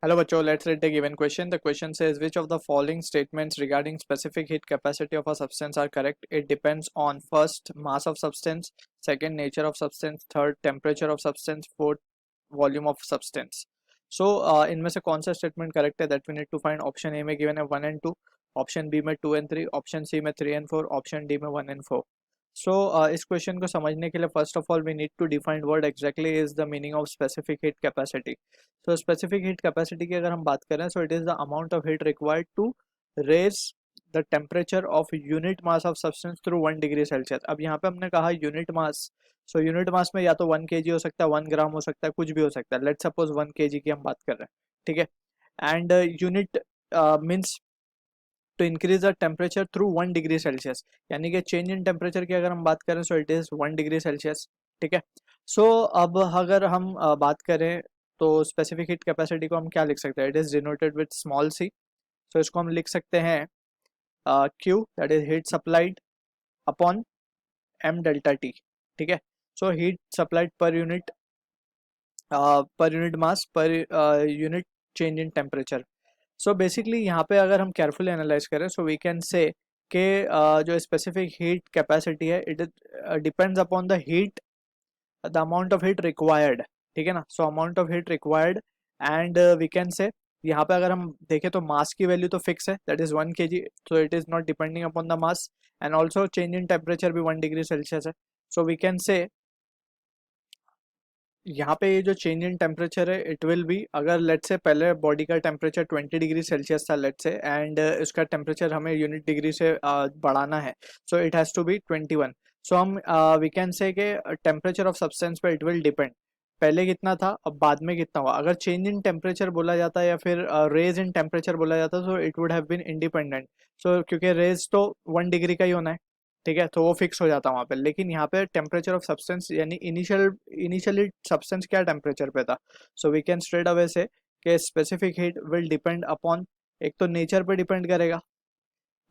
Hello, bachcho. Let's read the given question. The question says, which of the following statements regarding specific heat capacity of a substance are correct? It depends on first, mass of substance, second, nature of substance, third, temperature of substance, fourth, volume of substance. So, इनमें से कौन सा statement correct है? That we need to find. Option A में given है 1 and 2, option B में 2 and 3, option C में 3 and 4, option D में 1 and 4. सो इस क्वेश्चन को समझने के लिए first of all we need to define word exactly is the meaning of specific heat capacity. So specific heat capacity की अगर हम बात करें, so it is the amount of heat required to raise the temperature of unit mass of substance through 1 degree Celsius. अब यहाँ पे हमने कहा unit mass. So unit mass में या तो 1 kg हो सकता है, 1 ग्राम हो सकता है, कुछ भी हो सकता है. लेट्स सपोज 1 kg की हम बात कर रहे हैं, ठीक है. And unit means to increase the temperature through 1 degree Celsius, यानी कि चेंज इन टेम्परेचर की अगर हम बात करें so it is 1 degree Celsius, ठीक है. सो अब अगर हम बात करें तो स्पेसिफिक हीट कैपेसिटी को हम क्या लिख सकते हैं? It is denoted with small C. So इसको हम लिख सकते हैं Q, that is heat supplied upon M delta T, ठीक है. So heat supplied per unit mass per unit change in temperature. So basically यहाँ पे अगर हम केयरफुली एनालाइज करें सो वी कैन से कि जो स्पेसिफिक हीट कैपेसिटी है it depends upon the heat, the amount of heat required, ठीक है ना. So amount of heat required and we can say यहाँ पे अगर हम देखें तो मास की वैल्यू तो फिक्स है, that is 1 kg. So it is not depending upon the mass. And also change in temperature भी 1 डिग्री सेल्सियस है. सो वी कैन से यहाँ पे ये जो चेंज इन टेम्परेचर है इट विल बी, अगर लेट्स से पहले बॉडी का टेम्परेचर 20 डिग्री सेल्सियस था लेट्स से, एंड इसका टेम्परेचर हमें यूनिट डिग्री से बढ़ाना है, so it has to be 21. So हम वी कैन से कि टेम्परेचर ऑफ सब्सटेंस पे इट विल डिपेंड, पहले कितना था अब बाद में कितना हुआ. अगर चेंज इन टेम्परेचर बोला जाता है या फिर रेज इन टेम्परेचर बोला जाता so it would have been independent. So क्योंकि रेज तो 1 डिग्री का ही होना है, ठीक है, तो वो फिक्स हो जाता है वहाँ पे. लेकिन यहाँ पे टेम्परेचर ऑफ सब्सटेंस यानी इनिशियली सब्सटेंस क्या टेम्परेचर पे था. So we can straight away say कि specific heat will depend upon, एक तो नेचर पे डिपेंड करेगा.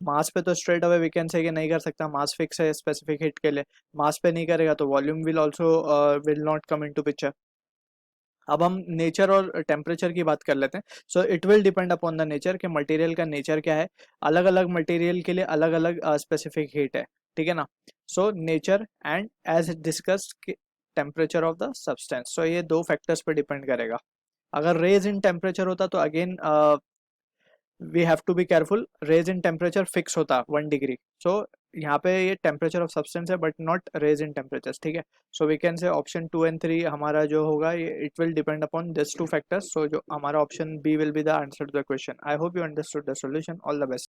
मास पे तो straight away we can say कि नहीं कर सकता, मास फिक्स है स्पेसिफिक हीट के लिए. मास पे नहीं करेगा तो volume will also will not come into picture. अब हम नेचर और टेम्परेचर की बात कर लेते हैं. So it will depend upon the nature, कि मटेरियल का नेचर क्या है. अलग अलग मटेरियल के लिए अलग अलग स्पेसिफिक हीट है, ठीक है ना. So nature and as discussed temperature of the substance. So ये दो फैक्टर्स पे डिपेंड करेगा. अगर रेज इन टेम्परेचर होता तो again we have to be careful, raise in temperature fix होता 1 डिग्री. सो यहाँ पे ये टेम्परेचर ऑफ सब्सटेंस है but not raise in temperature, ठीक है. So we can say option 2 and 3 हमारा जो होगा ये it will depend upon this two factors. So जो हमारा option B will be the answer to the question. I hope you understood the solution. All the best.